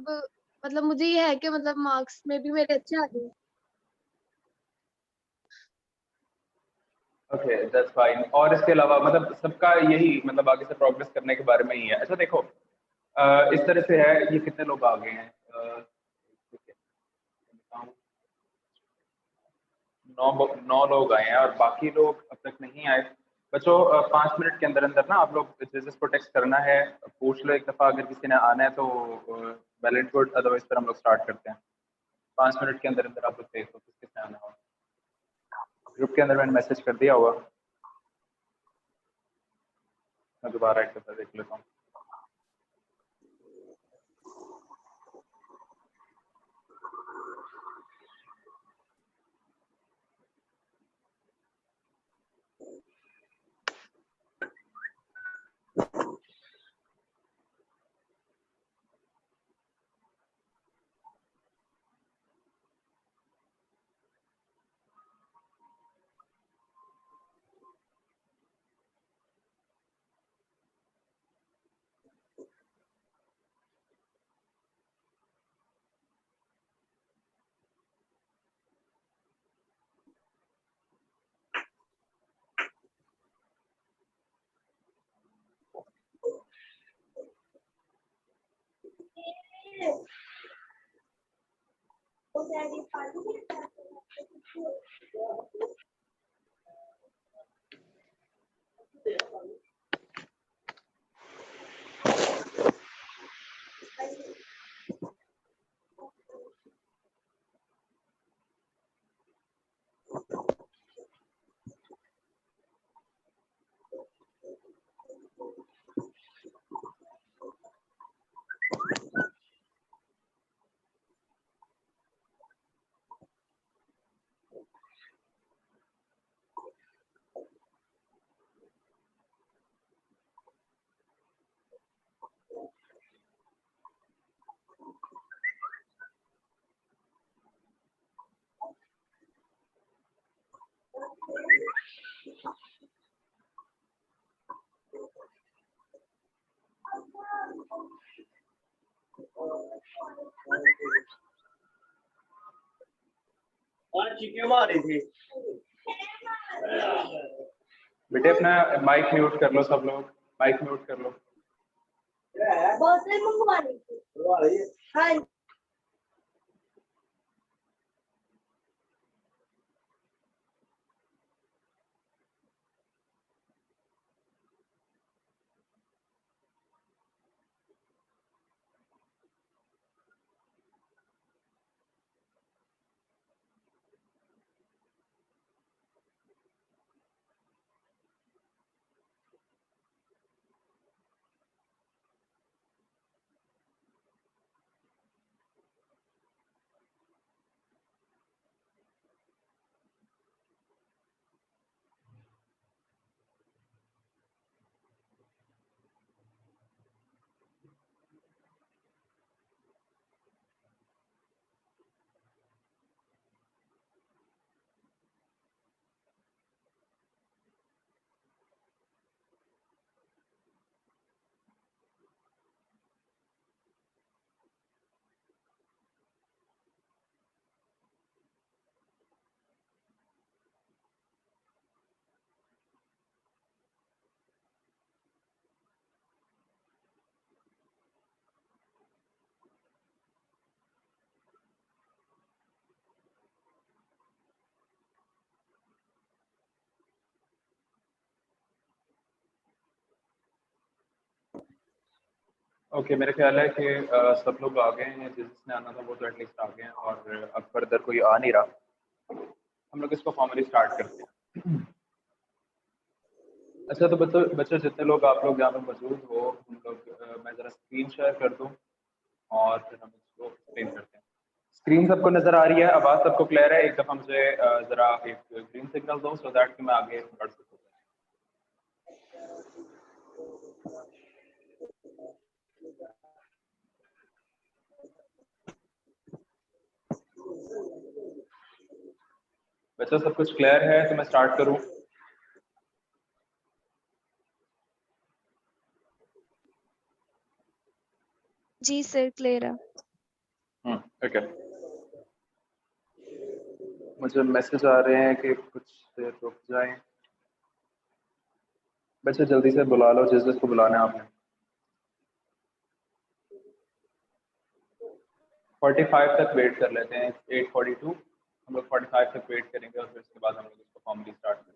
मतलब मुझे ये है कि मतलब मार्क्स में भी मेरे अच्छे आ गए। Okay that's fine. और इसके अलावा मतलब सबका यही मतलब आगे से प्रोग्रेस करने के बारे में ही है। अच्छा देखो इस तरह से है, ये कितने लोग आ गए हैं? ठीक है, नौ लोग आए हैं और बाकी लोग अब तक नहीं आए। बच्चों 5 मिनट के अंदर अंदर ना आप लोग जजेस को टेक्स्ट करना है, पूछ लो एक दफ़ा, अगर किसी ने आना है तो वेल एंड गुड, अदरवाइज फिर हम लोग स्टार्ट करते हैं। 5 मिनट के अंदर अंदर आप लोग देख लो किस किसने आना हो। ग्रुप के अंदर मैंने मैसेज कर दिया होगा, मैं दोबारा एक दफ़ा देख लेता हूँ। बेटे अपना माइक म्यूट कर लो, सब लोग माइक म्यूट कर लो। बोतल मंगवानी थी। हाँ। ओके मेरे ख्याल है कि सब लोग आ गए हैं, जिसने आना था वो तो एटलीस्ट आ गए हैं, और अब फर्दर कोई आ नहीं रहा, हम लोग इसको फॉर्मली स्टार्ट करते हैं। अच्छा तो बच्चों बच्चों जितने लोग आप लोग यहाँ पे मौजूद हो, हम लोग मैं ज़रा स्क्रीन शेयर कर दूँ और फिर हम इसको एक्सप्लेन करते हैं। स्क्रीन सबको नज़र आ रही है, आवाज़ सबको क्लियर है? एक दफ़ा मुझे ज़रा एक ग्रीन सिग्नल दो सो दैट कि मैं आगे बढ़ सकूँ। बच्चों सब कुछ क्लियर है तो मैं स्टार्ट करूँ? जी सर क्लियर है। ओके, मुझे मैसेज आ रहे हैं कि कुछ देर रुक जाएं। बच्चे जल्दी से बुला लो जिस जिसको बुलाना है आपने। 45 तक वेट कर लेते हैं, 8:42 हम लोग 45 तक वेट करेंगे और फिर उसके बाद हम लोग इसको फॉर्मली स्टार्ट करेंगे।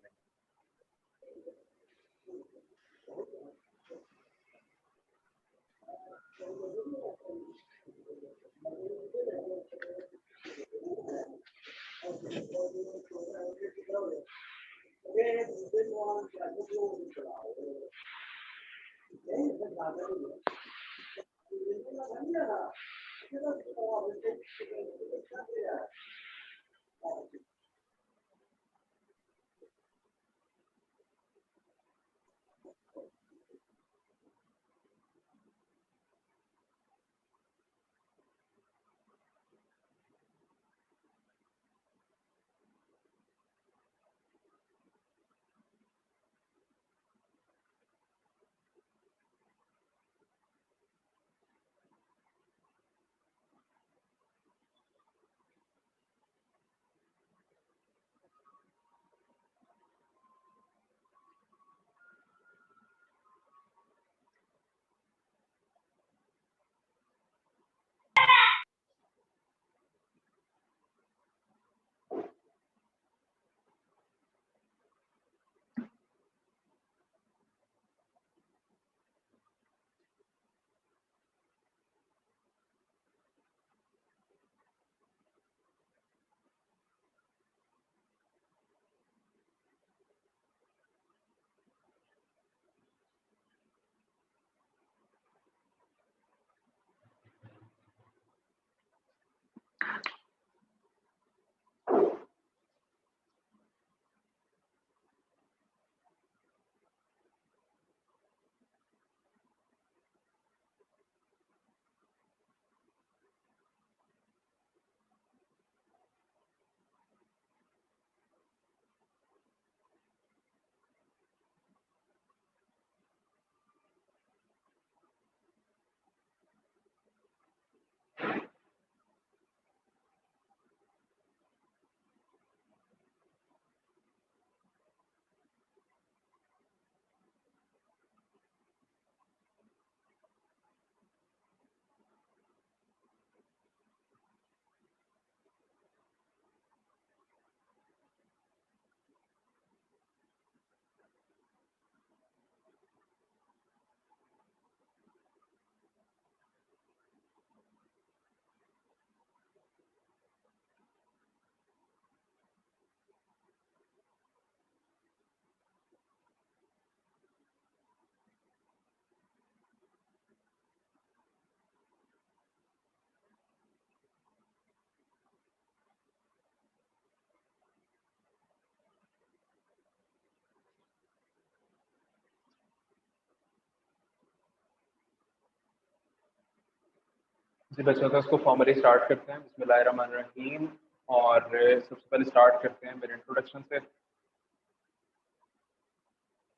जी बच्चों का इसको फॉर्मली स्टार्ट करते हैं। बिस्मिल्लाहिर्रहमानिर्रहीम। और सबसे पहले स्टार्ट करते हैं मेरे इंट्रोडक्शन से।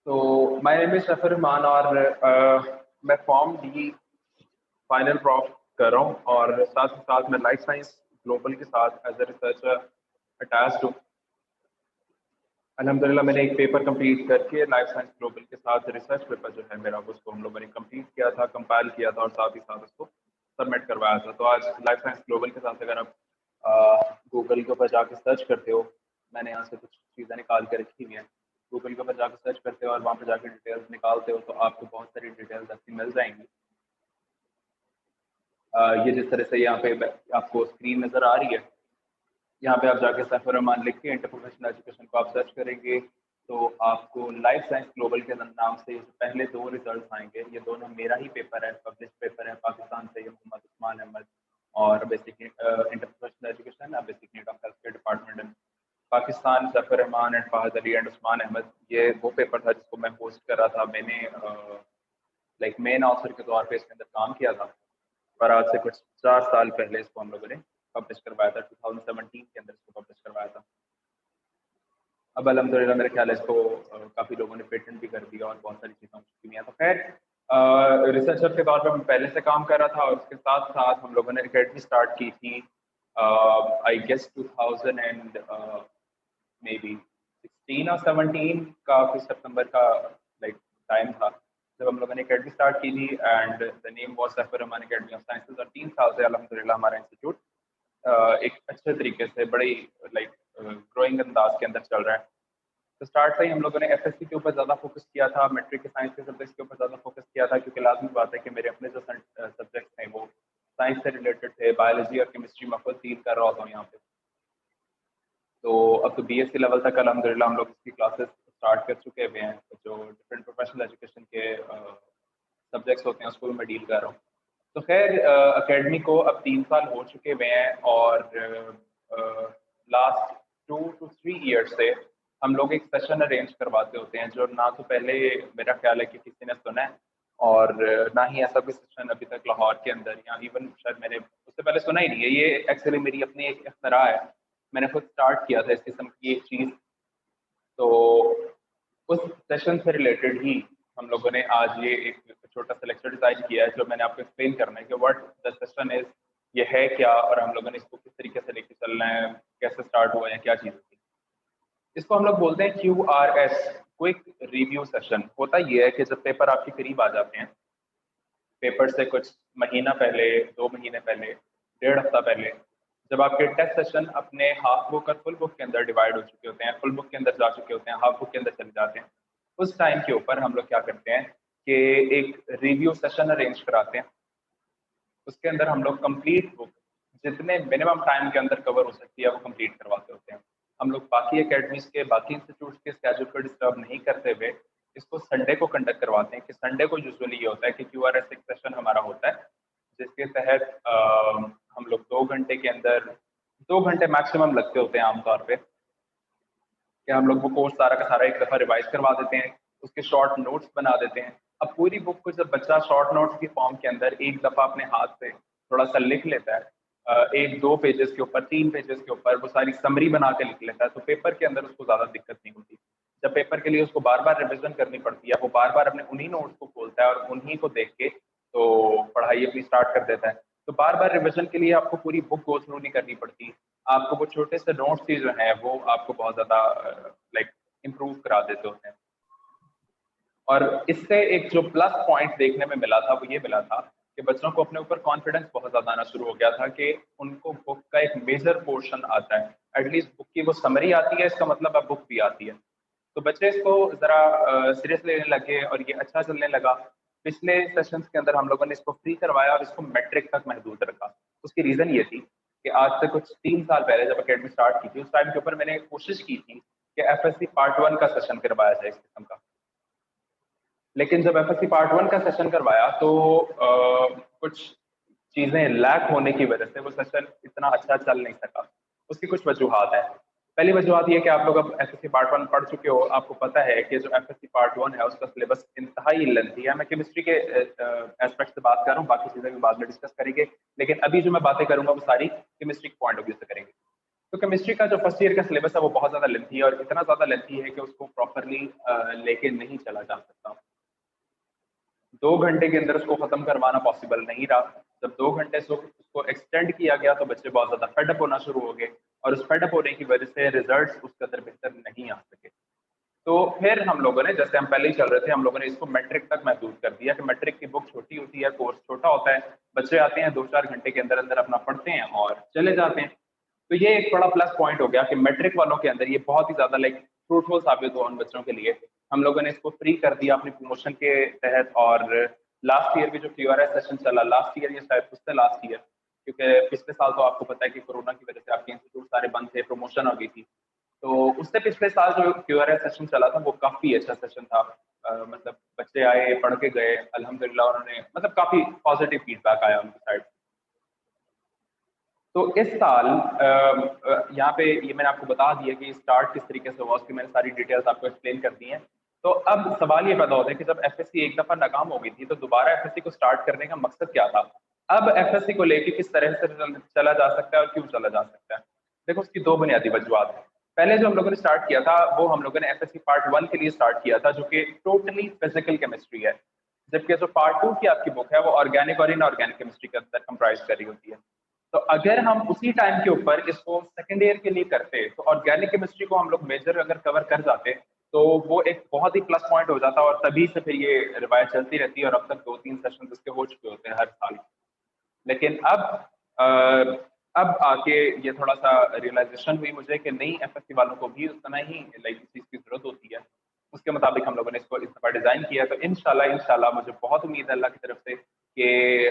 तो माय नेम इज सफर रहमान और मैं फॉर्म डी फाइनल ड्रॉप कर रहा हूँ और साथ ही साथ मैं लाइफ साइंस ग्लोबल के साथ एज ए रिसर्चर अटैच्ड हूँ। अल्हम्दुलिल्लाह मैंने एक पेपर कंप्लीट करके लाइफ साइंस ग्लोबल के साथ रिसर्च पेपर जो है मेरा उसको हम लोगों ने कंप्लीट किया था, कंपाइल किया था और साथ ही साथ उसको सबमिट करवाया था। तो आज लाइफ साइंस ग्लोबल के साथ अगर आप गूगल के ऊपर जाके सर्च करते हो, मैंने यहाँ से कुछ चीज़ें निकाल के रखी हुई हैं, गूगल के ऊपर जाकर सर्च करते हो और वहाँ पर जाके डिटेल्स निकालते हो तो आपको बहुत सारी डिटेल्स ऐसी मिल जाएंगी। ये जिस तरह से यहाँ पे आपको स्क्रीन नज़र आ रही है, यहाँ पे आप जाके सैफर रहमान लिख के इंटर प्रोफेशनल एजुकेशन को आप सर्च करेंगे तो आपको लाइफ साइंस ग्लोबल के नाम से पहले दो रिजल्ट आएंगे। ये दोनों मेरा ही पेपर है, पब्लिश पेपर है पाकिस्तान से, ये मोहम्मद उस्मान अहमद और basic inter professional education basic need of health care department in Pakistan, Saifur Rahman and Fahad Ali and Usman Ahmad. ये वो पेपर था जिसको मैं होस्ट कर रहा था। मैंने लाइक मेन ऑथर के तौर पे इसके अंदर काम किया था और आज से कुछ 4 साल पहले इसको हम लोगों ने पब्लिश करवाया था। 2017 के अंदर इसको पब्लिश करवाया था। अब अल्हम्दुलिल्लाह मेरे ख्याल है इसको काफ़ी लोगों ने पेटेंट भी कर दिया और बहुत सारी चीज़ें हो चुकी हैं। तो खैर रिसर्चर के तौर पे मैं पहले से काम कर रहा था और उसके साथ साथ हम लोगों ने एकेडमी स्टार्ट की थी I guess 2000 and maybe 16 और 17 का कुछ सितंबर का लाइक टाइम था जब हम लोगों ने एकेडमी स्टार्ट की थी and the name was Saifur Rahman academy of sciences और 3 साल से अल्हम्दुलिल्लाह हमारा इंस्टीट्यूट एक अच्छे तरीके से बड़ी लाइक ग्रोइंग अंदाज के अंदर चल रहा है। तो स्टार्ट से ही हम लोगों ने एफएससी के ऊपर ज़्यादा फोकस किया था, मैट्रिक के साइंस के सब्जेक्ट्स के ऊपर ज़्यादा फोकस किया था क्योंकि लाजमी बात है कि मेरे अपने जो सब्जेक्ट्स हैं वो साइंस से रिलेटेड थे, बायोलॉजी और केमिस्ट्री में खुद डील कर रहा होता हूँ यहाँ पे। तो अब तो बीएससी लेवल तक अल्हम्दुलिल्लाह हम लोग इसकी क्लासेस स्टार्ट कर चुके हुए हैं, जो डिफरेंट प्रोफेशनल एजुकेशन के सब्जेक्ट्स होते हैं उसको मैं डील कर रहा हूँ। तो खैर एकेडमी को अब 3 साल हो चुके हुए हैं और लास्ट 2 to 3 years से हम लोग एक सेशन अरेंज करवाते होते हैं जो ना तो पहले मेरा ख्याल है कि किसी ने सुना है और ना ही ऐसा कोई सेशन अभी तक लाहौर के अंदर या इवन शायद मैंने उससे पहले सुना ही नहीं है। ये एक्चुअली मेरी अपनी एक इख्तरा है, मैंने खुद स्टार्ट किया था इस किस्म की एक चीज़। तो उस सेशन से रिलेटेड ही हम लोगों ने आज ये एक छोटा सा लेक्चर डिजाइन किया है जो मैंने आपको एक्सप्लेन करना है कि व्हाट द सेशन इज, ये है क्या और हम लोगों ने इसको किस तरीके से लेके चलना है, कैसे स्टार्ट हुआ है, क्या चीज़ होती है। इसको हम लोग बोलते हैं QRS, क्विक रिव्यू सेशन। होता ये है कि जब पेपर आपके करीब आ जाते हैं, पेपर से कुछ महीना पहले, 2 महीने पहले, 1.5 हफ्ता पहले, जब आपके टेस्ट सेशन अपने हाफ बुक और फुल बुक के अंदर डिवाइड हो चुके होते हैं, फुल बुक के अंदर जा चुके होते हैं, हाफ बुक के अंदर चले जाते हैं, उस टाइम के ऊपर हम लोग क्या करते हैं कि एक रिव्यू सेशन अरेंज कराते हैं। उसके अंदर हम लोग कंप्लीट बुक जितने मिनिमम टाइम के अंदर कवर हो सकती है वो कंप्लीट करवाते होते हैं। हम लोग बाकी एकेडमीज के, बाकी इंस्टीट्यूट के स्केड्यूल को डिस्टर्ब नहीं करते हुए इसको संडे को कंडक्ट करवाते हैं कि संडे को यूजुअली ये होता है कि QRS एक सेशन हमारा होता है जिसके तहत हम लोग 2 घंटे के अंदर, 2 घंटे मैक्सिमम लगते होते हैं आमतौर पे, कि हम लोग वो कोर्स सारा का सारा एक दफ़ा रिवाइज करवा देते हैं, उसके शॉर्ट नोट्स बना देते हैं। अब पूरी बुक को जब बच्चा शॉर्ट नोट्स की फॉर्म के अंदर एक दफ़ा अपने हाथ से थोड़ा सा लिख लेता है, 1-2 पेजेस के ऊपर, 3 पेजेस के ऊपर वो सारी समरी बना के लिख लेता है, तो पेपर के अंदर उसको ज़्यादा दिक्कत नहीं होती। जब पेपर के लिए उसको बार बार रिविजन करनी पड़ती है, वो बार बार अपने उन्हीं नोट्स को खोलता है और उन्हीं को देख के तो पढ़ाई अपनी स्टार्ट कर देता है। तो बार बार रिविजन के लिए आपको पूरी बुक गो थ्रू नहीं करनी पड़ती, आपको वो छोटे से नोट्स ही जो है वो आपको बहुत ज़्यादा लाइक इम्प्रूव करा देते होते हैं। और इससे एक जो प्लस पॉइंट देखने में मिला था वो ये मिला था कि बच्चों को अपने ऊपर कॉन्फिडेंस बहुत ज़्यादा आना शुरू हो गया था कि उनको बुक का एक मेजर पोर्शन आता है, एटलीस्ट बुक की वो समरी आती है, इसका मतलब अब बुक भी आती है। तो बच्चे इसको ज़रा सीरियसली लेने लगे और ये अच्छा चलने लगा। पिछले सेशंस के अंदर हम लोगों ने इसको फ्री करवाया और इसको मैट्रिक तक महदूद रखा। उसकी रीज़न ये थी कि आज से कुछ 3 साल पहले जब अकेडमी स्टार्ट की थी उस टाइम के ऊपर मैंने कोशिश की थी कि एफएससी पार्ट 1 का सेशन करवाया जाए इस किस्म का। लेकिन जब एफएससी पार्ट 1 का सेशन करवाया तो कुछ चीज़ें लैक होने की वजह से वो सेशन इतना अच्छा चल नहीं सका। उसकी कुछ वजूहात हैं। पहली वजूहत ये है कि आप लोग अब एफएससी पार्ट 1 पढ़ चुके हो, आपको पता है कि जो एफएससी पार्ट 1 है उसका सिलेबस इंतहाई लेंथी है। मैं केमिस्ट्री के एस्पेक्ट से बात कर रहा हूँ, बाकी चीज़ें भी बाद में डिस्कस करेंगे, लेकिन अभी जो मैं बातें करूँगा वो सारी केमिस्ट्री के पॉइंट ऑफ व्यू से करेंगे। तो केमिस्ट्री का जो फर्स्ट ईयर का सिलेबस है वो बहुत ज़्यादा लेंथी है और इतना ज़्यादा लेंथी है कि उसको प्रॉपरली लेके नहीं चला जा सकता। 2 घंटे के अंदर उसको खत्म करवाना पॉसिबल नहीं रहा। जब 2 घंटे से उसको एक्सटेंड किया गया तो बच्चे बहुत ज़्यादा फेडअप होना शुरू हो गए और उस फेडअप होने की वजह से रिजल्ट्स उस कदर बेहतर नहीं आ सके। तो फिर हम लोगों ने, जैसे हम पहले ही चल रहे थे, हम लोगों ने इसको मैट्रिक तक महदूद कर दिया कि मैट्रिक की बुक छोटी होती है, कोर्स छोटा होता है, बच्चे आते हैं 2-4 घंटे के अंदर अंदर अपना पढ़ते हैं और चले जाते हैं। तो ये एक बड़ा प्लस पॉइंट हो गया कि मैट्रिक वालों के अंदर ये बहुत ही ज़्यादा लाइक फ्रूटफुल साबित हुआ उन बच्चों के लिए। हम लोगों ने इसको फ्री कर दिया अपनी प्रमोशन के तहत और लास्ट ईयर भी जो QRS सेशन चला, लास्ट ईयर या शायद उससे लास्ट ईयर, क्योंकि पिछले साल तो आपको पता है कि कोरोना की वजह से आपके इंस्टीट्यूट सारे बंद थे, प्रमोशन हो गई थी। तो उससे पिछले साल जो QRS सेशन चला था वो काफ़ी अच्छा सेशन था। मतलब बच्चे आए, पढ़ के गए, अल्हम्दुलिल्लाह उन्होंने मतलब काफ़ी पॉजिटिव फीडबैक आया उनकी साइड से। तो इस साल यहाँ पे ये मैंने आपको बता दिया कि स्टार्ट किस तरीके से हुआ, उसकी मैंने सारी डिटेल्स आपको एक्सप्लेन कर दी हैं। तो अब सवाल ये पैदा होता है कि जब एफएससी एक दफ़ा नाकाम हो गई थी तो दोबारा एफएससी को स्टार्ट करने का मकसद क्या था? अब एफएससी को लेके किस तरह से चला जा सकता है और क्यों चला जा सकता है? देखो, उसकी 2 बुनियादी वजूहत हैं। पहले जो हम लोगों ने स्टार्ट किया था वो हम लोगों ने एफएससी पार्ट 1 के लिए स्टार्ट किया था जो कि टोटली फिजिकल केमिस्ट्री है। जबकि जो पार्ट 2 की आपकी बुक है वो ऑर्गेनिक और इनऑर्गेनिक केमिस्ट्री के अंदर कंप्राइज कर रही होती है। तो अगर हम उसी टाइम के ऊपर इसको सेकेंड ईयर के लिए करते तो ऑर्गेनिक केमिस्ट्री को हम लोग मेजर अगर कवर कर जाते तो वो एक बहुत ही प्लस पॉइंट हो जाता और तभी से फिर ये रिवायत चलती रहती है और अब तक 2-3 सेशन इसके हो चुके होते हैं हर साल। लेकिन अब आके ये थोड़ा सा रियलाइजेशन हुई मुझे कि नहीं, एफएससी वालों को भी उतना ही लाइक इस चीज़ की जरूरत होती है। उसके मुताबिक हम लोगों ने इसको इस दफ़ा डिज़ाइन किया। तो इंशाल्लाह मुझे बहुत उम्मीद है अल्लाह की तरफ से कि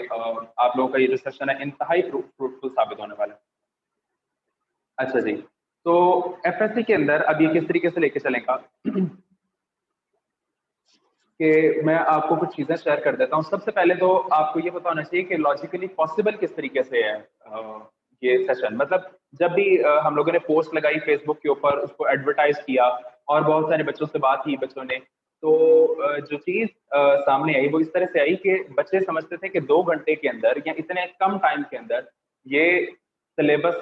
आप लोगों का ये जो सेशन है इंतहाई फ्रूटफुल साबित होने वाला है। अच्छा जी, तो एफएससी के अंदर अब ये किस तरीके से लेके चलेगा कि मैं आपको कुछ चीज़ें शेयर कर देता हूँ। सबसे पहले तो आपको ये पता होना चाहिए कि लॉजिकली पॉसिबल किस तरीके से है ये सेशन। मतलब जब भी हम लोगों ने पोस्ट लगाई फेसबुक के ऊपर, उसको एडवर्टाइज किया और बहुत सारे बच्चों से बात की बच्चों ने, तो जो चीज़ सामने आई वो इस तरह से आई कि बच्चे समझते थे कि 2 घंटे के अंदर या इतने कम टाइम के अंदर ये सिलेबस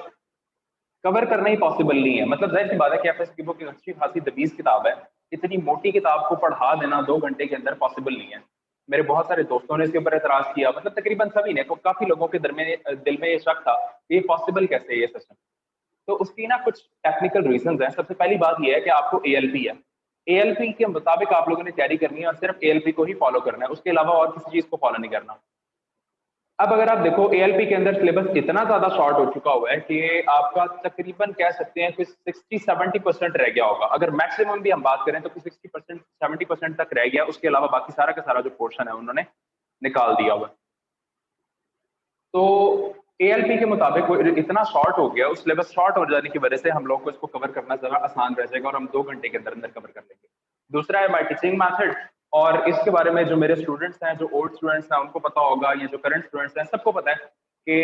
कवर करना ही पॉसिबल नहीं है। मतलब ज़ाहिर सी बात है कि एफएस की बुक एक अच्छी खासी दबीज़ किताब है। इतनी मोटी किताब को पढ़ा देना 2 घंटे के अंदर पॉसिबल नहीं है। मेरे बहुत सारे दोस्तों ने इसके ऊपर एतराज़ किया, मतलब तकरीबन सभी ने, तो काफ़ी लोगों के दिल में ये शक था कि ये पॉसिबल कैसे है ये सेशन। तो उसकी ना कुछ टेक्निकल रीज़न्स हैं। सबसे पहली बात ये है कि आपको एएलपी है। एएलपी के मुताबिक आप लोगों ने तैयारी करनी है और सिर्फ एएलपी को ही फॉलो करना है, उसके अलावा और किसी चीज़ को फॉलो नहीं करना। अब अगर आप देखो एएलपी के अंदर सिलेबस इतना ज़्यादा शॉर्ट हो चुका हुआ है कि आपका तकरीबन कह सकते हैं कि 60-70% रह गया होगा। अगर मैक्सिमम भी हम बात करें तो 60% 70% तक रह गया, उसके अलावा बाकी सारा का सारा जो पोर्शन है उन्होंने निकाल दिया हुआ। तो एएलपी के मुताबिक वो इतना शॉर्ट हो गया, उस सिलेबस शॉर्ट हो जाने की वजह से हम लोग को इसको कवर करना ज़रा आसान रह जाएगा और हम 2 घंटे के अंदर अंदर कवर कर लेंगे। दूसरा है माय टीचिंग मेथड, और इसके बारे में जो मेरे स्टूडेंट्स हैं, जो ओल्ड स्टूडेंट्स हैं उनको पता होगा, या जो करंट स्टूडेंट्स हैं सबको पता है कि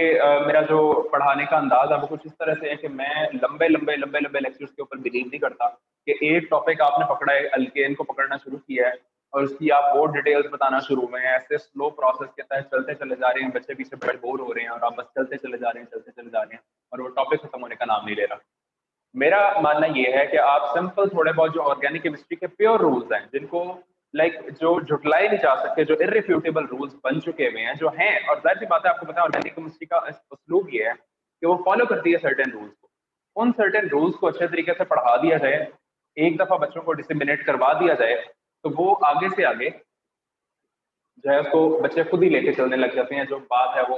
मेरा जो पढ़ाने का अंदाज है वो कुछ इस तरह से है कि मैं लंबे लेक्चर्स के ऊपर बिलीव नहीं करता कि एक टॉपिक आपने पकड़ा है, अल्केन को पकड़ना शुरू किया है और उसकी आप वो डिटेल्स बताना शुरू में ऐसे स्लो प्रोसेस के तहत चलते चले जा रहे हैं, बच्चे पीछे बड़े बोर हो रहे हैं और आप बस चलते चले जा रहे हैं और वो टॉपिक खत्म होने का नाम नहीं ले रहा। मेरा मानना ये है कि आप सिंपल थोड़े बहुत जो ऑर्गेनिक केमिस्ट्री के प्योर रूल्स हैं, जिनको लाइक जो झुटलाए नहीं जा सकते, जो इररिफ्यूटेबल रूल्स बन चुके हुए हैं, जो हैं, और जाहिर सी बात है आपको पता है ऑर्गेनिक केमिस्ट्री का उस्लूब ये है कि वो फॉलो करती है सर्टेन रूल्स को। उन सर्टेन रूल्स को अच्छे तरीके से पढ़ा दिया जाए, एक दफा बच्चों को डिसिमिनेट करवा दिया जाए, तो वो आगे से आगे जो है उसको बच्चे खुद ही लेके चलने लग जाते हैं, जो बात है वो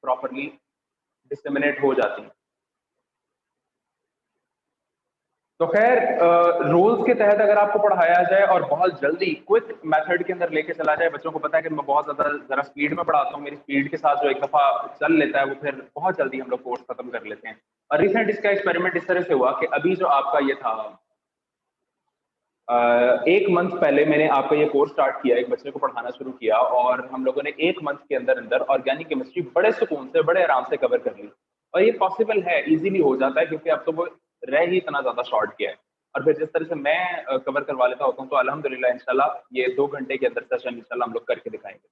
प्रॉपरली डिसिमिनेट हो जाती है। तो खैर रूल्स के तहत अगर आपको पढ़ाया जाए और बहुत जल्दी क्विक मेथड के अंदर लेके चला जाए, बच्चों को पता है कि मैं बहुत ज़्यादा ज़रा स्पीड में पढ़ाता हूँ, मेरी स्पीड के साथ जो एक दफ़ा चल लेता है वो फिर बहुत जल्दी हम लोग कोर्स खत्म कर लेते हैं। और रिसेंट इसका एक्सपेरिमेंट इस तरह से हुआ कि अभी जो आपका ये था 1 मंथ पहले मैंने आपका ये कोर्स स्टार्ट किया, एक बच्चे को पढ़ाना शुरू किया और हम लोगों ने 1 मंथ के अंदर अंदर ऑर्गेनिक केमिस्ट्री बड़े सुकून से, बड़े आराम से कवर कर ली। और ये पॉसिबल है, इजीली हो जाता है, क्योंकि अब तो वो रह ही इतना ज़्यादा शॉर्ट किया है। और फिर जिस तरह से मैं कवर करवा लेता होता हूँ, तो अल्हम्दुलिल्लाह इंशाल्लाह ये 2 घंटे के अंदर सेशन इंशाल्लाह हम लोग करके दिखाएंगे।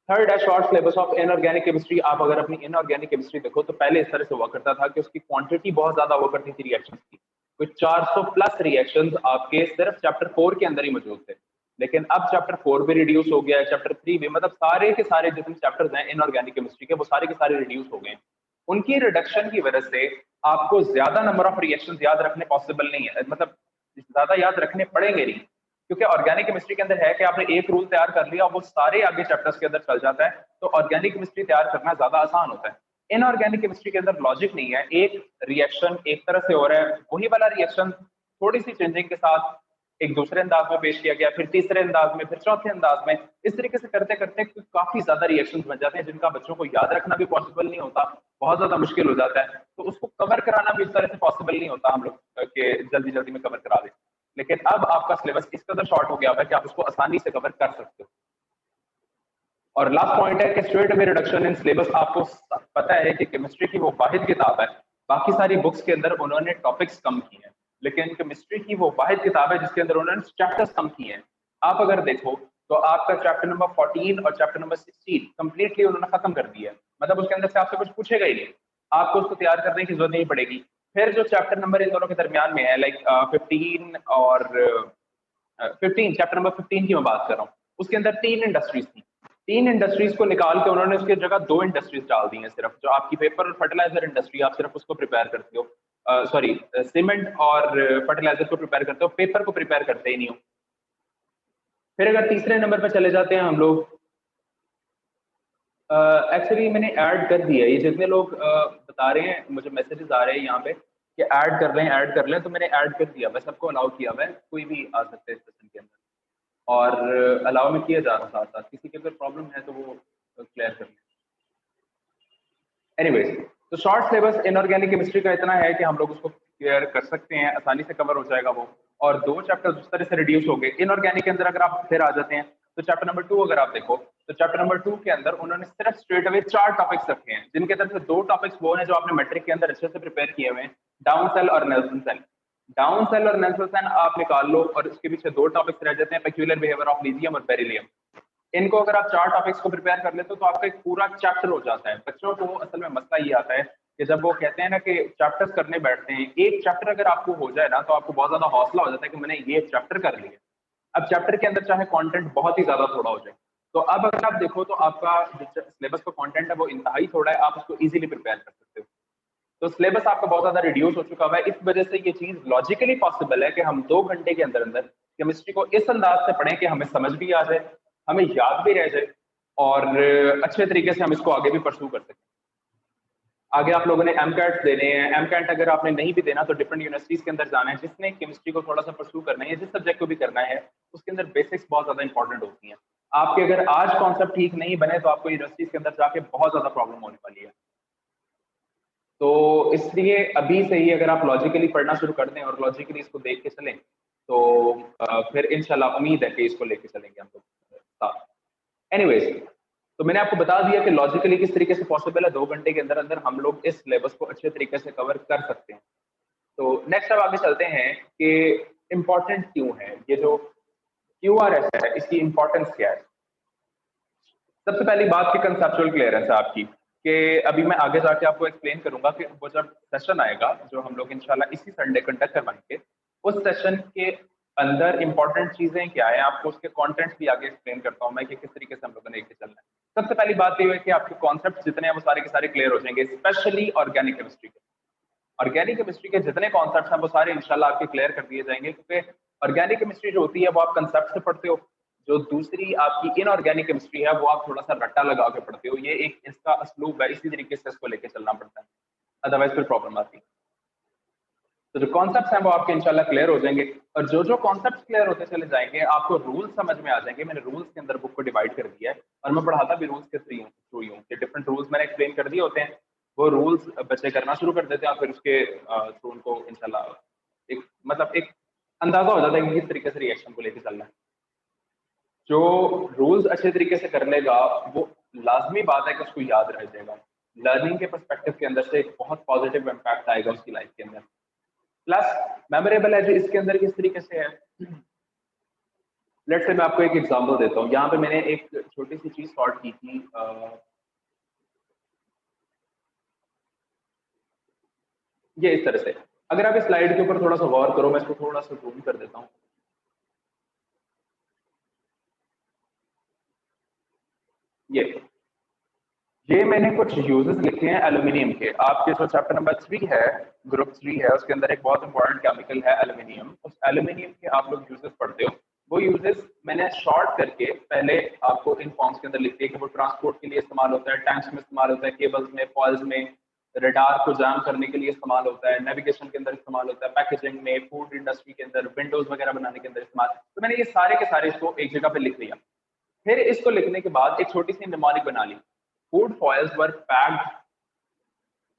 थर्ड है short syllabus of inorganic chemistry. आप अगर अपनी इनऑर्गेनिक केमिस्ट्री देखो तो पहले इस तरह से हुआ करता था कि उसकी क्वांटिटी बहुत ज्यादा हुआ करती थी रिएक्शंस की, कुछ 400 प्लस रिएक्शंस आपके सिर्फ चैप्टर 4 के अंदर ही मौजूद थे। लेकिन अब चैप्टर 4 भी रिड्यूस हो गया है, चैप्टर 3 भी, मतलब सारे के सारे जितने चैप्टर्स हैं इनऑर्गेनिक केमिस्ट्री के वो सारे के सारे रिड्यूस हो गए हैं। उनकी रिडक्शन की वजह से आपको ज्यादा नंबर ऑफ रिएक्शंस याद रखने पॉसिबल नहीं है, मतलब ज्यादा याद रखने पड़ेंगे नहीं, क्योंकि ऑर्गेनिक केमिस्ट्री के अंदर है कि आपने एक रूल तैयार कर लिया वो सारे आगे चैप्टर्स के अंदर चल जाता है। तो ऑर्गेनिक केमिस्ट्री तैयार करना ज्यादा आसान होता है। इनऑर्गेनिक केमिस्ट्री के अंदर लॉजिक नहीं है, एक रिएक्शन एक तरह से हो रहा है, वही वाला रिएक्शन थोड़ी सी चेंजिंग के साथ एक दूसरे अंदाज में पेश किया गया, फिर तीसरे अंदाज में, फिर चौथे अंदाज में, इस तरीके से करते करते काफी ज्यादा रिएक्शंस बन जाते हैं जिनका बच्चों को याद रखना भी पॉसिबल नहीं होता, बहुत ज्यादा मुश्किल हो जाता है। तो उसको कवर कराना भी इस तरह से पॉसिबल नहीं होता हम लोग के जल्दी जल्दी में कवर करा दें। लेकिन अब आपका सिलेबस इस कदर शॉर्ट हो गया है कि आप उसको आसानी से कवर कर सकते हो। और लास्ट पॉइंट है कि straight away reduction in syllabus. आपको पता है कि केमिस्ट्री की वो वाहिद किताब है, बाकी सारी बुक्स के अंदर उन्होंने टॉपिक्स कम किए हैं, लेकिन केमिस्ट्री की वो वाहिद किताब है जिसके अंदर उन्होंने चैप्टर्स कम किए हैं। आप अगर देखो तो आपका चैप्टर नंबर 14 और चैप्टर नंबर 16 कंप्लीटली उन्होंने खत्म कर दिया है, मतलब उसके अंदर से आपसे कुछ पूछेगा ही नहीं, आपको उसको तैयार करने की जरूरत नहीं पड़ेगी। फिर जो चैप्टर नंबर इन दोनों के दरमियान में है, लाइक 15 और 15, चैप्टर नंबर 15 की मैं बात कर रहा हूँ, उसके अंदर 3 इंडस्ट्रीज थी। 3 इंडस्ट्रीज को निकाल के उन्होंने उसकी जगह 2 इंडस्ट्रीज डाल दी हैं सिर्फ। जो आपकी पेपर और फर्टिलाइजर इंडस्ट्री, आप सिर्फ उसको प्रिपेयर करते हो, सॉरी सीमेंट और फर्टिलाइजर को प्रिपेयर करते हो, पेपर को प्रिपेयर करते ही नहीं हो। फिर अगर तीसरे नंबर पर चले जाते हैं हम लोग, एक्चुअली मैंने ऐड कर दिया, ये जितने लोग बता रहे हैं, मुझे मैसेजेस आ रहे हैं यहाँ पे कि ऐड कर लें ऐड कर लें, तो मैंने ऐड कर दिया, मैं सबको अलाउ किया हुआ है, कोई भी आ सकते हैं इस सेशन के अंदर, और अलाउ में किया जा रहा साथ साथ, किसी की अगर प्रॉब्लम है तो वो क्लियर कर लें। एनीवेज, तो शॉर्ट सिलेबस इनऑर्गेनिक केमिस्ट्री का इतना है कि हम लोग उसको क्लियर कर सकते हैं, आसानी से कवर हो जाएगा वो, और 2 चैप्टर उस तरह से रिड्यूस हो गए। इनऑर्गेनिक के अंदर अगर आप फिर आ जाते हैं तो चैप्टर नंबर 2 अगर आप देखो, तो चैप्टर नंबर 2 के अंदर उन्होंने सिर्फ स्ट्रेट अवे 4 टॉपिक्स रखे हैं, जिनके अंदर से 2 टॉपिक्स वो हैं जो आपने मैट्रिक के अंदर अच्छे से प्रिपेयर किए हुए हैं, डाउन सेल और नेल्सन सेल। डाउन सेल और नेल्सन सेल आप निकाल लो, और इसके पीछे 2 टॉपिक्स रह जाते हैं, पेक्यूलियर बिहेवियर ऑफ लीथियम और बेरिलियम। इनको अगर आप 4 टॉपिक्स को प्रिपेयर कर लेते हो तो आपका एक पूरा चैप्टर हो जाता है। बच्चों को असल में मसला ये आता है कि जब वो कहते हैं ना कि चैप्टर्स करने बैठते हैं, एक चैप्टर अगर आपको हो जाए ना तो आपको बहुत ज्यादा हौसला हो जाता है कि मैंने ये चैप्टर कर लिया। अब चैप्टर के अंदर चाहे कंटेंट बहुत ही ज्यादा थोड़ा हो जाए, तो अब अगर आप देखो तो आपका जो सिलेबस का कंटेंट है वो इंतहाई थोड़ा है, आप उसको इजीली प्रिपेयर कर सकते हो। तो सिलेबस आपका बहुत ज्यादा रिड्यूस हो चुका हुआ है, इस वजह से ये चीज लॉजिकली पॉसिबल है कि हम 2 घंटे के अंदर अंदर केमिस्ट्री को इस अंदाज से पढ़ें कि हमें समझ भी आ जाए, हमें याद भी रह जाए, और अच्छे तरीके से हम इसको आगे भी परसू कर सकें। आगे आप लोगों ने एम कैट देने हैं, एम कैट अगर आपने नहीं भी देना तो डिफरेंट यूनिवर्सिटीज के अंदर जाना है, जिसने केमिस्ट्री को थोड़ा सा परसू करना है, जिस सब्जेक्ट को भी करना है, उसके अंदर बेसिक्स बहुत ज्यादा इंपॉर्टेंट होती हैं। आपके अगर आज कॉन्सेप्ट ठीक नहीं बने तो आपको यूनिवर्सिटीज के अंदर जाके बहुत ज्यादा प्रॉब्लम होने वाली है। तो इसलिए अभी से ही अगर आप लॉजिकली पढ़ना शुरू कर दें और लॉजिकली इसको देख के चलें, तो फिर इंशाल्लाह उम्मीद है कि इसको लेके चलेंगे हम लोग साथ। एनीवेज, तो मैंने आपको बता दिया कि लॉजिकली किस तरीके से पॉसिबल है, 2 घंटे के अंदर अंदर हम लोग इस सिलेबस को अच्छे तरीके से कवर कर सकते हैं। तो नेक्स्ट अब आगे चलते हैं कि इम्पोर्टेंट क्यों है ये जो QRS है, इसकी इंपॉर्टेंस क्या है। सबसे पहली बात की कंसेप्चुअल क्लियरेंस है आपकी, कि अभी मैं आगे जाके आपको एक्सप्लेन करूंगा कि वो जब सेशन आएगा जो हम लोग इंशाल्लाह इसी संडे कंडक्ट करवाएंगे, उस सेशन के अंदर इंपॉर्टेंट चीजें क्या है, आपको उसके कंटेंट्स भी आगे एक्सप्लेन करता हूं मैं कि किस तरीके से हम लोगों ने लेके चलना है। सबसे पहली बात ये है कि आपके कॉन्सेप्ट जितने हैं वो सारे के सारे क्लियर हो जाएंगे, स्पेशली ऑर्गेनिक केमिस्ट्री के। ऑर्गेनिक केमिस्ट्री के जितने कॉन्सेप्ट्स हैं वो सारे इंशाल्लाह आपके क्लियर कर दिए जाएंगे, क्योंकि ऑर्गेनिक केमिस्ट्री जो होती है वो आप कंसेप्ट से पढ़ते हो, जो दूसरी आपकी इनऑर्गेनिक केमिस्ट्री है वो आप थोड़ा सा रट्टा लगा के पढ़ते हो। ये एक इसका असलूब है, इसी तरीके से इसको लेके चलना पड़ता है, अदरवाइज फिर प्रॉब्लम आती है। तो जो कॉन्सेप्ट्स हैं वो आपके इंशाल्लाह क्लियर हो जाएंगे, और जो जो कॉन्सेप्ट्स क्लियर होते चले जाएंगे आपको रूल्स समझ में आ जाएंगे। मैंने रूल्स के अंदर बुक को डिवाइड कर दिया है, और मैं पढ़ाता भी रूल्स के थ्रू ही हूँ कि डिफरेंट रूल्स मैंने एक्सप्लेन कर दिए होते हैं, वो रूल्स बच्चे करना शुरू कर देते हैं, और फिर उसके थ्रू उनको इंशाल्लाह एक मतलब एक अंदाजा हो जाता है कि किस तरीके से रिएक्शन को लेकर चलना है। जो रूल्स अच्छे तरीके से कर लेगा वो लाजमी बात है कि उसको याद रह जाएगा, लर्निंग के पर्सपेक्टिव के अंदर से एक बहुत पॉजिटिव इम्पैक्ट आएगा उसकी लाइफ के अंदर। प्लस मेमोरेबल है जो इसके अंदर किस तरीके से है, लेट्स से मैं आपको एक एग्जांपल देता हूँ। यहाँ पे मैंने एक छोटी सी चीज सॉर्ट की थी, ये इस तरह से। अगर आप इस स्लाइड के ऊपर थोड़ा सा गौर करो, मैं इसको थोड़ा सा जूम कर देता हूँ। ये मैंने कुछ यूजेस लिखे हैं एल्यूमिनियम के। आपके जो चैप्टर नंबर 3 है, ग्रुप 3 है, उसके अंदर एक बहुत इंपॉर्टेंट केमिकल है एल्यूमिनियम। उस एल्यूमिनियम के आप लोग यूजेस पढ़ते हो, वो यूजेस मैंने शॉर्ट करके पहले आपको इन फॉर्म्स के अंदर लिख दिए कि वो ट्रांसपोर्ट के लिए इस्तेमाल होता है, टैंक्स में इस्तेमाल होता है, केबल्स में, फॉल्स में, रडार को जाम करने के लिए इस्तेमाल होता है, नेविगेशन के अंदर इस्तेमाल होता है, पैकेजिंग में, फूड इंडस्ट्री के अंदर, विंडोज वगैरह बनाने के अंदर इस्तेमाल। तो मैंने ये सारे के सारे इसको एक जगह पे लिख लिया। फिर इसको लिखने के बाद एक छोटी सी निमोनिक बना ली। Food foils were packed,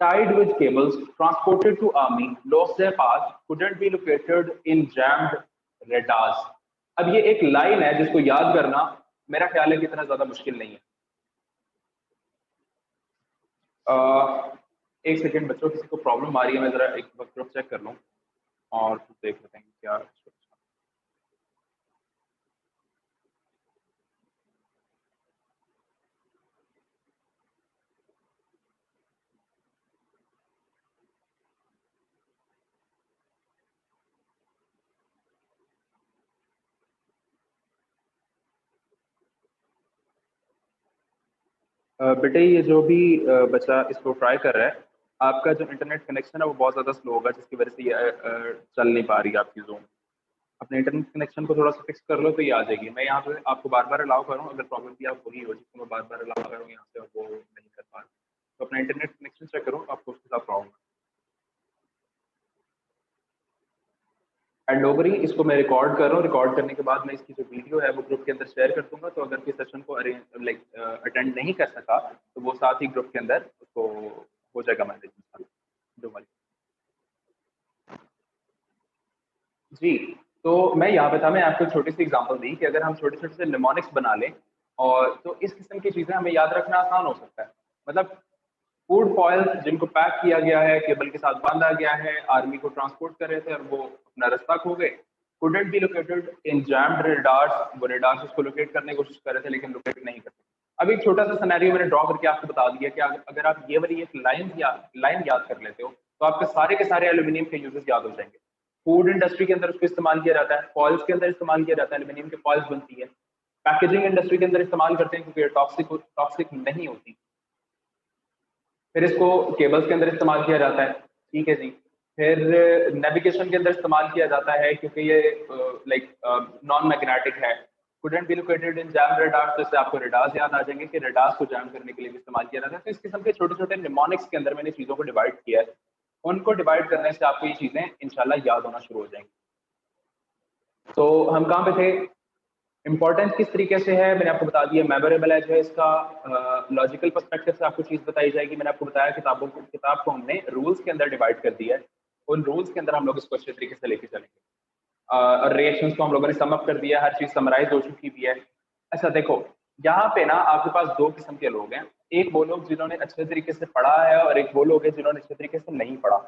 tied with cables, transported to army, lost their path, couldn't be located in jammed radars। अब ये एक लाइन है जिसको याद करना मेरा ख्याल है कि इतना ज्यादा मुश्किल नहीं है। एक सेकेंड बच्चों, किसी को प्रॉब्लम आ रही है, मैं जरा एक वक्त ग्रुप चेक कर लूँ और देख लेते हैं क्या। बेटे ये जो भी बच्चा इसको ट्राई कर रहा है, आपका जो इंटरनेट कनेक्शन है वो बहुत ज़्यादा स्लो होगा, जिसकी वजह से ये चल नहीं पा रही है आपकी ज़ूम। अपने इंटरनेट कनेक्शन को थोड़ा सा फिक्स कर लो तो ये आ जाएगी। मैं यहाँ पे आपको बार-बार अलाउ कर रहा हूँ, अगर प्रॉब्लम की आप वही हो जिसको मैं बार-बार अलाउ कर रहा हूँ यहाँ से और वो नहीं कर पा रहा। तो अपना इंटरनेट कनेक्शन चेक करो, आपको उसके साथ प्रॉब्लम। एंड नो वरी, इसको मैं रिकॉर्ड कर रहा हूँ, रिकॉर्ड करने के बाद मैं इसकी जो वीडियो है वो ग्रुप के अंदर शेयर कर दूंगा। तो अगर कोई सेशन को अटेंड नहीं कर सका तो वो साथ ही ग्रुप के अंदर उसको हो जाएगा मैनेज। जी, तो मैं यहाँ पे था, मैं आपको छोटी सी एग्जांपल दी कि अगर हम छोटे-छोटे से निमोनिक्स बना लें और तो इस किस्म की चीज़ें हमें याद रखना आसान हो सकता है। मतलब फूड फॉइल्स जिनको पैक किया गया है, केबल के साथ बाँधा गया है, आर्मी को ट्रांसपोर्ट कर रहे थे और वो अपना रास्ता खो गए। Couldn't be located in jammed radars, वो रेडार्स उसको लोकेट करने की कोशिश कर रहे थे लेकिन लोकेट नहीं कर सके। अब एक छोटा-सा सिनेरियो मैंने ड्रॉ करके आपको बता दिया कि अगर आप ये वाली एक लाइन याद कर लेते हो, तो आपके सारे के सारे एल्यूमीनियम के यूजेस याद हो जाएँगे। फूड इंडस्ट्री के अंदर उसको इस्तेमाल किया जाता है, फॉइल्स के अंदर इस्तेमाल किया जाता है, एल्यूमीनियम की फॉइल्स बनती है। पैकेजिंग इंडस्ट्री के अंदर इस्तेमाल करते हैं क्योंकि ये टॉक्सिक नहीं होती। फिर इसको केबल्स के अंदर इस्तेमाल किया जाता है, ठीक है जी। फिर नेविगेशन के अंदर इस्तेमाल किया जाता है क्योंकि ये नॉन मैग्नेटिक है। Couldn't be located in jam radars, जैसे आपको रेडार्स याद आ जाएंगे कि रेडार्स को जैम करने के लिए भी इस्तेमाल किया जाता है। तो इस किस्म के छोटे-छोटे निमोनिक्स के अंदर मैंने चीज़ों को डिवाइड किया है। उनको डिवाइड करने से आपको ये चीज़ें इंशाल्लाह याद होना शुरू हो जाएंगी। तो हम कहाँ पे थे? इम्पोर्टेंस किस तरीके से है मैंने आपको बता दिया। मेमोरेबल है जो है इसका लॉजिकल पर्सपेक्टिव से आपको चीज़ बताई जाएगी। मैंने आपको बताया किताब को हमने रूल्स के अंदर डिवाइड कर दिया है। उन रूल्स के अंदर हम लोग इसको अच्छे तरीके से लेके चलेंगे। और रिएक्शंस को हम लोगों ने सम अप कर दिया, हर चीज़ समराइज हो चुकी भी है। अच्छा देखो, यहाँ पे ना आपके पास 2 किस्म के लोग हैं। एक वो लोग जिन्होंने अच्छे तरीके से पढ़ा है और एक वो लोग हैं जिन्होंने अच्छे तरीके से नहीं पढ़ा।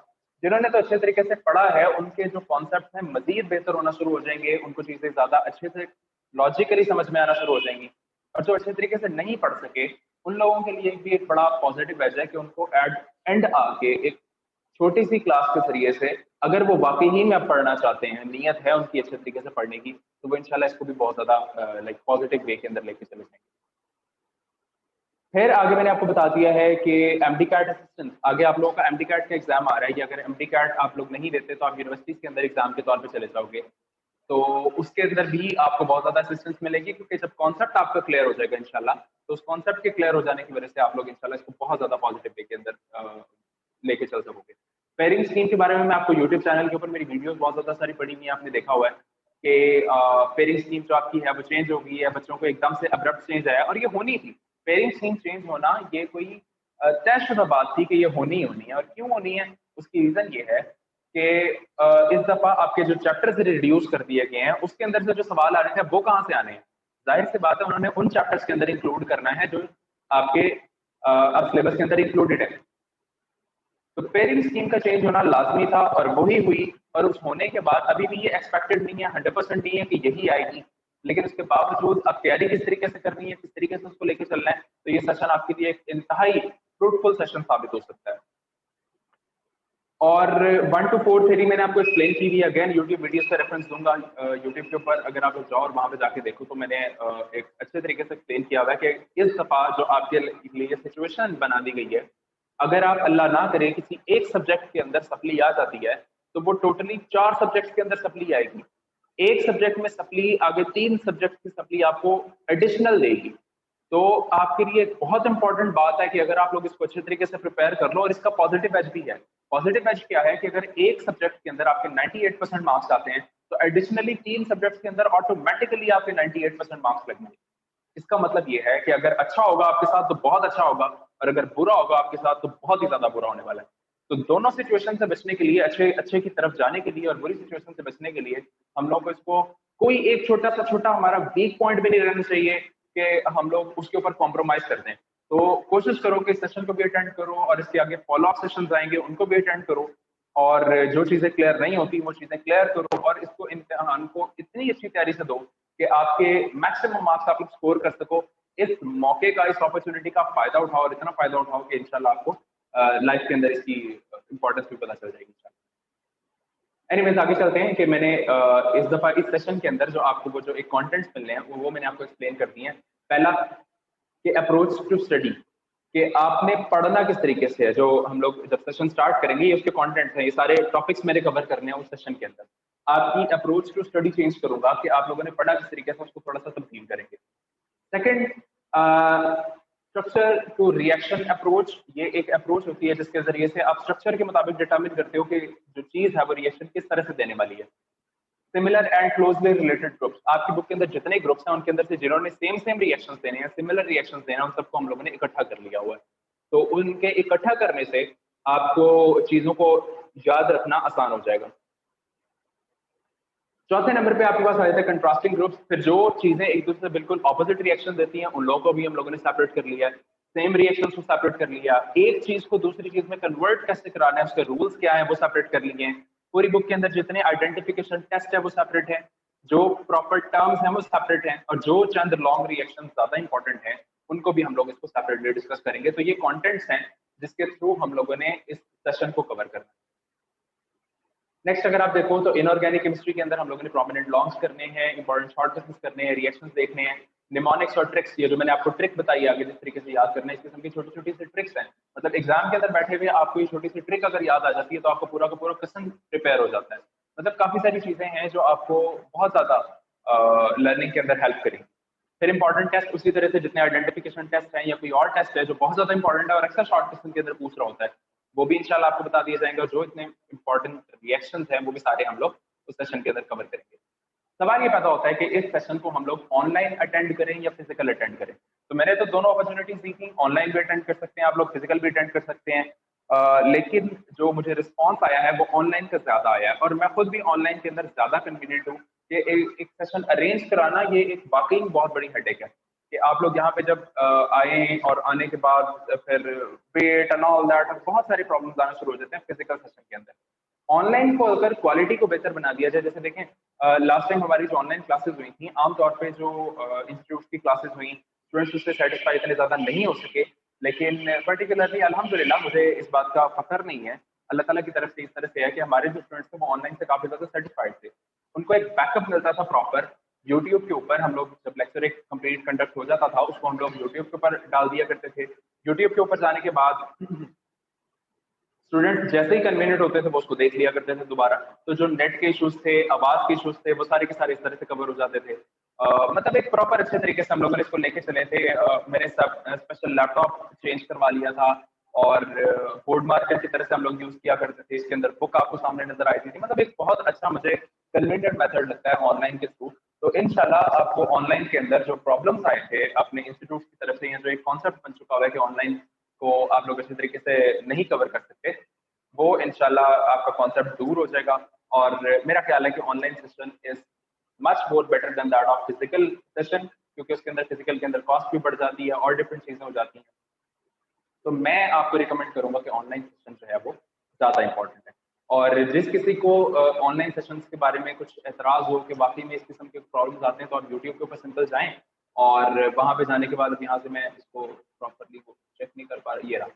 जिन्होंने तो अच्छे तरीके से पढ़ा है, उनके जो कॉन्सेप्ट्स हैं मज़ीद बेहतर होना शुरू हो जाएँगे, उनको चीज़ें ज़्यादा अच्छे से लॉजिकली समझ में आना शुरू हो जाएँगी। और जो अच्छे तरीके से नहीं पढ़ सके, उन लोगों के लिए भी एक बड़ा पॉजिटिव एज है कि उनको एंड आके एक छोटी सी क्लास के ज़रिए से अगर वो वाक़ई ही में अब पढ़ना चाहते हैं, नीयत है उनकी अच्छे तरीके से पढ़ने की, तो वो इंशाल्लाह इसको भी बहुत ज़्यादा पॉजिटिव वे के अंदर लेके चले जाएँगे। फिर आगे मैंने आपको बता दिया है कि एमडी-कैट असिस्टेंट, आगे आप लोगों का एमडी-कैट का एग्ज़ाम आ रहा है कि अगर एमडी-कैट आप लोग नहीं देते तो आप यूनिवर्सिटीज़ के अंदर एग्ज़ाम के तौर पे चले जाओगे। तो उसके अंदर भी आपको बहुत ज़्यादा असिस्टेंस मिलेगी क्योंकि जब कॉन्सेप्ट आपका क्लियर हो जाएगा इंशाल्लाह, तो उस कॉन्सेप्ट के क्लियर हो जाने की वजह से आप लोग इंशाल्लाह इसको बहुत ज़्यादा पॉजिटिव वे के अंदर लेके चल सकोगे। पेयरिंग स्कीम के बारे में मैं आपको यूट्यूब चैनल के ऊपर मेरी वीडियोज़ बहुत ज़्यादा सारी पड़ी हुई हैं, आपने देखा हुआ है कि पेयरिंग स्कीम जो आपकी है वो चेंज हो गई है, बच्चों को एकदम से अब्रप्ट चेंज आया और ये होनी थी। पेयरिंग स्कीम चेंज होना ये कोई तयशुदा बात थी कि ये होनी ही होनी है। और क्यों होनी है? उसकी रीज़न ये है कि इस दफ़ा आपके जो चैप्टर्स रिड्यूस कर दिए गए हैं, उसके अंदर से जो सवाल आ रहे थे वो कहाँ से आने हैं? ज़ाहिर-सी बात है उन्होंने उन चैप्टर्स के अंदर इंक्लूड करना है जो आपके अब सिलेबस के अंदर इंक्लूडेड है। तो पेयरिंग स्कीम का चेंज होना लाज़मी था और वही हुई। और उस होने के बाद अभी भी ये एक्सपेक्टेड नहीं है, 100% नहीं है कि यही आएगी। लेकिन उसके बावजूद अब तैयारी किस तरीके से करनी है, किस तरीके से उसको लेके चलना है, तो ये सेशन आपके लिए एक इंतहाई फ्रूटफुल सेशन साबित हो सकता है। और 1 टू 4 थ्योरी मैंने आपको एक्सप्लेन की हुई है। अगेन यूट्यूब वीडियोस का रेफरेंस दूँगा यूट्यूब के ऊपर, अगर आप लोग जाओ और वहाँ पे जाके देखो तो मैंने एक अच्छे तरीके से एक्सप्लेन किया हुआ है कि इस दफ़ा जो आपके लिए सिचुएशन बना दी गई है, अगर आप अल्लाह ना करे किसी एक सब्जेक्ट के अंदर सप्ली आ जाती है, तो वो टोटली 4 सब्जेक्ट्स के अंदर सप्ली आएगी। एक सब्जेक्ट में सप्ली, आगे 3 सब्जेक्ट की सप्ली आपको एडिशनल देगी। तो आपके लिए एक बहुत इंपॉर्टेंट बात है कि अगर आप लोग इसको अच्छे तरीके से प्रिपेयर कर लो, और इसका पॉजिटिव एज भी है। पॉजिटिव एज क्या है कि अगर एक सब्जेक्ट के अंदर आपके 98% मार्क्स आते हैं, तो एडिशनली 3 सब्जेक्ट्स के अंदर ऑटोमेटिकली आपके 98% मार्क्स लगेंगे। इसका मतलब ये है कि अगर अच्छा होगा आपके साथ तो बहुत अच्छा होगा, और अगर बुरा होगा आपके साथ तो बहुत ही ज्यादा बुरा होने वाला है। तो दोनों सिचुएशन से बचने के लिए, अच्छे अच्छे की तरफ जाने के लिए और बुरी सिचुएशन से बचने के लिए, हम लोग को इसको कोई एक छोटा हमारा वीक पॉइंट भी नहीं रहना चाहिए कि हम लोग उसके ऊपर कॉम्प्रोमाइज कर दें। तो कोशिश करो कि इस सेशन को भी अटेंड करो और इसके आगे फॉलो अप सेशन आएंगे उनको भी अटेंड करो। और जो चीजें क्लियर नहीं होती वो चीजें क्लियर करो, और इसको इम्तिहान को इतनी अच्छी तैयारी से दो कि आपके मैक्सिमम मार्क्स आप लोग स्कोर कर सको। इस मौके का, इस अपॉर्चुनिटी का फायदा उठाओ और इतना फायदा उठाओ कि इंशाल्लाह आपको लाइफ के अंदर इसकी इंपॉर्टेंस भी पता चल जाएगी इंशाल्लाह। एनीवेज आगे चलते हैं कि मैंने इस दफा इस सेशन के अंदर जो आपको वो जो एक कंटेंट्स मिलने हैं वो मैंने आपको एक्सप्लेन कर दिए हैं। पहला कि अप्रोच टू स्टडी, कि आपने पढ़ना किस तरीके से है। जो हम लोग जब सेशन स्टार्ट करेंगे, ये उसके कंटेंट हैं, ये सारे टॉपिक्स मैंने कवर करने हैं उस सेशन के अंदर। आपकी अप्रोच टू स्टडी चेंज करूंगा कि आप लोगों ने पढ़ा किस तरीके से, उसको थोड़ा सा तब्दील करेंगे। Second, structure to reaction approach, ये एक अप्रोच होती है जिसके जरिए से आप स्ट्रक्चर के मुताबिक डिटरमिन करते हो कि जो चीज है वो रिएक्शन किस तरह से देने वाली है। Similar and closely related groups, आपकी बुक के अंदर जितने ग्रुप्स हैं उनके अंदर से जिन्होंने सेम रिएक्शंस देने हैं, सिमिलर रिएक्शंस देना, उन सबको हम लोगों ने इकट्ठा कर लिया हुआ है। तो उनके इकट्ठा करने से आपको चीजों को याद रखना आसान हो जाएगा। चौथे नंबर पे आपके पास आ जाता है कंट्रास्टिंग ग्रुप्स। फिर जो चीजें एक दूसरे से बिल्कुल ऑपोजिट रिएक्शन देती हैं उन लोगों को भी हम लोगों ने सेपरेट कर लिया है। सेम रिएक्शंस को सेपरेट कर लिया, एक चीज को दूसरी चीज में कन्वर्ट कैसे कराना है, उसके रूल्स क्या है वो सेपरेट कर लिए हैं। पूरी बुक के अंदर जितने आइडेंटिफिकेशन टेस्ट है वो सेपरेट है, जो प्रॉपर टर्म्स हैं वो सेपरेट हैं, और जो चंद लॉन्ग रिएक्शन ज्यादा इंपॉर्टेंट हैं उनको भी हम लोग इसको सेपरेटली डिस्कस करेंगे। तो ये कॉन्टेंट्स हैं जिसके थ्रू हम लोगों ने इस सेशन को कवर करना है। नेक्स्ट अगर आप देखो तो इनऑर्गेनिक केमिस्ट्री के अंदर हम लोगों ने प्रोमिनेंट लॉन्ग्स करने हैं, इंपॉर्टेंट शॉर्टकट्स करने हैं, रिएक्शंस देखने हैं, निमोनिक्स और ट्रिक्स, ये जो मैंने आपको ट्रिक बताई आगे जिस तरीके से याद करना है, इस किस्म की छोटी छोटी सी ट्रिक्स हैं। मतलब एग्जाम के अंदर बैठे हुए आपको ये छोटी सी ट्रिक अगर याद आ जाती है तो आपको पूरा का पूरा क्वेश्चन प्रिपेयर हो जाता है। मतलब काफी सारी चीजें हैं जो आपको बहुत ज्यादा लर्निंग के अंदर हेल्प करेंगी। फिर इंपॉर्टेंट टेस्ट उसी तरह से जितने आइडेंटिफिकेशन टेस्ट हैं या कोई और टेस्ट है जो बहुत ज्यादा इंपॉर्टेंट है और अक्सर शॉर्ट क्वेश्चन के अंदर पूछ रहा होता है, वो भी इंशाल्लाह आपको बता दिया जाएगा। जो इतने इंपॉर्टेंट रिएक्शंस हैं वो भी सारे हम लोग उस सेशन के अंदर कवर करेंगे। सवाल ये पैदा होता है कि इस सेशन को हम लोग ऑनलाइन अटेंड करें या फिजिकल अटेंड करें। तो मैंने तो दोनों अपॉर्चुनिटीज दी थी, ऑनलाइन भी अटेंड कर सकते हैं आप लोग, फिजिकल भी अटेंड कर सकते हैं। लेकिन जो मुझे रिस्पॉन्स आया है वो ऑनलाइन का ज्यादा आया है, और मैं खुद भी ऑनलाइन के अंदर ज्यादा कन्वीनियंट हूँ कि एक सेशन अरेंज कराना ये एक वाकई बहुत बड़ी हेडेक है कि आप लोग यहाँ पे जब आए और आने के बाद फिर वेट एंड ऑल दैट, बहुत सारी प्रॉब्लम्स आना शुरू हो जाते हैं फिजिकल सेशन के अंदर। ऑनलाइन को अगर क्वालिटी को बेहतर बना दिया जाए, जैसे देखें लास्ट टाइम हमारी जो ऑनलाइन क्लासेस हुई थी, आमतौर पे जो इंस्टीट्यूट की क्लासेस हुई, स्टूडेंट्स उससे सेटिस्फाई इतने ज्यादा नहीं हो सके, लेकिन पर्टिकुलरली अल्हम्दुलिल्लाह मुझे इस बात का फख्र नहीं है, अल्लाह ताला की तरफ से इस तरह से है कि हमारे जो स्टूडेंट्स थे वो ऑनलाइन से काफी ज्यादा सेटिस्फाइड थे। उनको एक बैकअप मिलता था प्रॉपर। यूट्यूब के ऊपर हम लोग जब लेक्चर एक कंप्लीट कंडक्ट हो जाता था उसको हम लोग यूट्यूब के ऊपर डाल दिया करते थे। यूट्यूब के ऊपर जाने के बाद स्टूडेंट जैसे ही कन्वीनियंट होते थे वो उसको देख लिया करते थे दोबारा। तो जो नेट के इश्यूज थे, आवाज के इश्यूज थे, वो सारे के सारे इस तरह से कवर हो जाते थे। मतलब एक प्रॉपर अच्छे तरीके से हम लोगों ने इसको लेके चले थे। मैंने सब स्पेशल लैपटॉप चेंज करवा लिया था और बोर्ड मार्कर की तरह से हम लोग यूज किया करते थे। इसके अंदर बुक आपको सामने नजर आई थी। मतलब एक बहुत अच्छा मुझे कन्वीनियंट मेथड लगता है ऑनलाइन के थ्रू। तो इंशाल्लाह आपको ऑनलाइन के अंदर जो प्रॉब्लम्स आए थे अपने इंस्टीट्यूट की तरफ से, या जो एक कॉन्सेप्ट बन चुका हुआ है कि ऑनलाइन को आप लोग अच्छे तरीके से नहीं कवर कर सकते, वो इंशाल्लाह आपका कॉन्सेप्ट दूर हो जाएगा। और मेरा ख्याल है कि online session is much more better than that of physical session, क्योंकि उसके अंदर फिजिकल के अंदर कॉस्ट भी बढ़ जाती है और डिफरेंट चीजें हो जाती हैं। तो मैं आपको रिकमेंड करूंगा कि ऑनलाइन सेशन जो है वो ज़्यादा इंपॉर्टेंट है। और जिस किसी को ऑनलाइन सेशंस के बारे में कुछ एतराज़ हो कि वाकई में इस किस्म के प्रॉब्लम्स आते हैं, तो आप यूट्यूब के ऊपर सिंपल जाएं और वहाँ पे जाने के बाद, अब यहाँ से मैं इसको प्रॉपरली चेक नहीं कर पा रहा, ये रहा।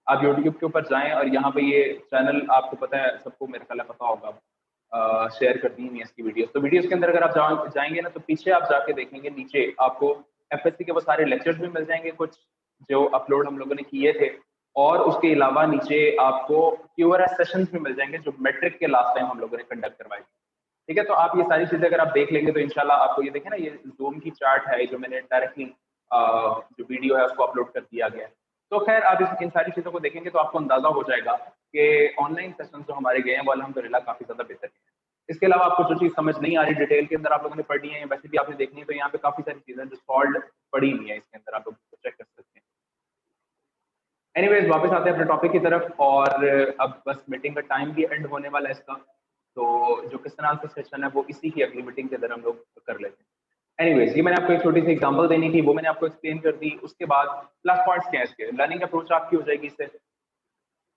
आप यूट्यूब के ऊपर जाएं और यहाँ पे ये चैनल आपको पता है, सबको मेरे ख्याल है पता होगा, शेयर कर दी है इसकी वीडियोस। तो वीडियोस के अंदर अगर आप जाएंगे ना, तो पीछे आप जाके देखेंगे, नीचे आपको एफएससी के वो सारे लेक्चर्स भी मिल जाएंगे कुछ जो अपलोड हम लोगों ने किए थे, और उसके अलावा नीचे आपको क्यूआरएस सेशंस भी मिल जाएंगे जो मैट्रिक के लास्ट टाइम हम लोगों ने कंडक्ट करवाई थी। ठीक है, तो आप ये सारी चीजें अगर आप देख लेंगे तो इंशाल्लाह आपको, ये देखें ना, ये जूम की चार्ट है जो मैंने डायरेक्टली जो वीडियो है उसको अपलोड कर दिया गया है। तो खैर आप इन सारी चीजों को देखेंगे तो आपको अंदाजा हो जाएगा कि ऑनलाइन सेशन जो हमारे गए हैं वो अल्हम्दुलिल्लाह काफी ज्यादा बेहतर है। इसके अलावा आपको जो चीज समझ नहीं आ रही डिटेल के अंदर आप लोगों ने पढ़ी है, वैसे भी आपने देखनी है, तो यहाँ पे काफी सारी चीजें जो सॉल्व पड़ी हुई है इसके अंदर, आप लोग चेक कर सकते हैं। एनीवेज वापस आते हैं अपने टॉपिक की तरफ, और अब बस मीटिंग का टाइम भी एंड होने वाला है इसका। तो जो क्वेश्चन आंसर सेशन है वो इसी की अगली मीटिंग के अंदर हम लोग कर लेते हैं। एनीवेज, ये मैंने आपको एक छोटी सी एग्जांपल देनी थी, वो मैंने आपको एक्सप्लेन कर दी। उसके बाद प्लस पॉइंट्स क्या है इसके, लर्निंग अप्रोच आपकी हो जाएगी इससे।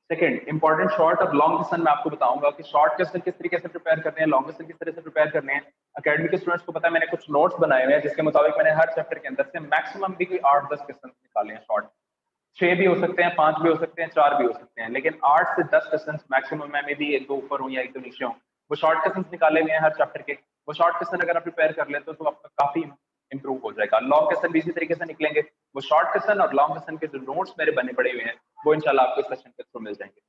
सेकंड, इंपॉर्टेंट शॉर्ट और लॉन्ग क्वेश्चन मैं आपको बताऊंगा कि शॉर्ट क्वेश्चन किस तरीके से प्रिपेयर करने हैं, लॉन्ग क्वेश्चन किस तरह से प्रिपेयर करने हैं। अकेडमी के स्टूडेंट्स को पता है, मैंने कुछ नोट्स बनाए हुए हैं जिसके मुताबिक मैंने हर चैप्टर के अंदर से मैक्सिमम भी कोई 8-10 क्वेश्चन निकाले हैं शॉर्ट। 6 भी हो सकते हैं, 5 भी हो सकते हैं, 4 भी हो सकते हैं, लेकिन 8 से 10 क्वेश्चन मैक्सिमम है। मे बी एक दो ऊपर हो या एक दो नीचे हो, वो शॉर्ट क्वेश्चन निकाले हुए हैं हर चैप्टर के। वो शॉर्ट क्वेश्चन अगर आप प्रिपेयर कर लेते हो तो आपका काफी इंप्रूव हो जाएगा। लॉन्ग क्वेश्चन भी इसी तरीके से निकलेंगे, वो शॉर्ट क्वेश्चन और लॉन्ग क्वेश्चन के जो नोट्स मेरे बने पड़े हुए हैं वो इंशाल्लाह आपको इस सेशन के थ्रू मिल जाएंगे।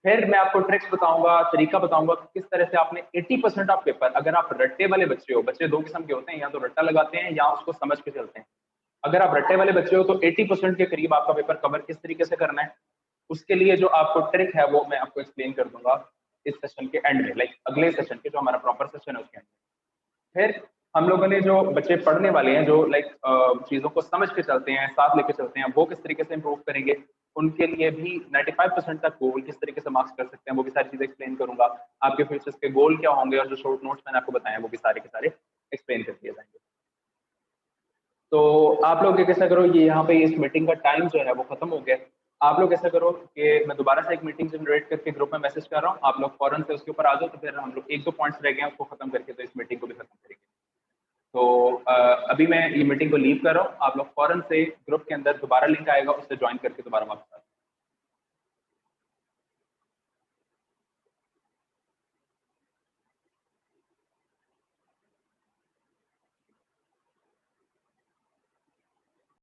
फिर मैं आपको ट्रिक्स बताऊंगा, तरीका बताऊंगा कि किस तरह से आपने 80% ऑफ पेपर, अगर आप रट्टे वाले बच्चे हो, बच्चे दो किस्म के होते हैं, या तो रट्टा लगाते हैं या उसको समझ के चलते हैं। अगर आप रट्टे वाले बच्चे हो तो 80% के करीब आपका पेपर कवर किस तरीके से करना है, उसके लिए जो आपको ट्रिक है वो मैं आपको एक्सप्लेन कर दूंगा इस सेशन के एंड में, लाइक अगले सेशन के जो हमारा प्रॉपर सेशन है उसके एंड में। फिर हम लोगों ने जो बच्चे पढ़ने वाले हैं, जो लाइक चीजों को समझ के चलते हैं, साथ लेके चलते हैं, वो किस तरीके से इंप्रूव करेंगे, उनके लिए भी 95% तक गोल किस तरीके से मार्क्स कर सकते हैं वो भी सारी चीजें एक्सप्लेन करूंगा। आपके फ्यूचर्स के गोल क्या होंगे और जो शॉर्ट नोट्स मैंने आपको बताए वो भी सारे के सारे एक्सप्लेन कर दिए जाएंगे। तो आप लोग कैसा करो, ये यहाँ पे इस मीटिंग का टाइम जो है वो खत्म हो गया। आप लोग ऐसा करो कि मैं दोबारा से एक मीटिंग जनरेट करके ग्रुप में मैसेज कर रहा हूँ, आप लोग फौरन से उसके ऊपर आ जाओ, तो फिर हम लोग एक दो पॉइंट्स रह गए हैं उसको खत्म करके तो इस मीटिंग को भी खत्म करेंगे। तो अभी मैं ये मीटिंग को लीव कर रहा हूँ, आप लोग फौरन से ग्रुप के अंदर दोबारा लिंक आएगा उससे ज्वाइन करके दोबारा वापस आ जाओ।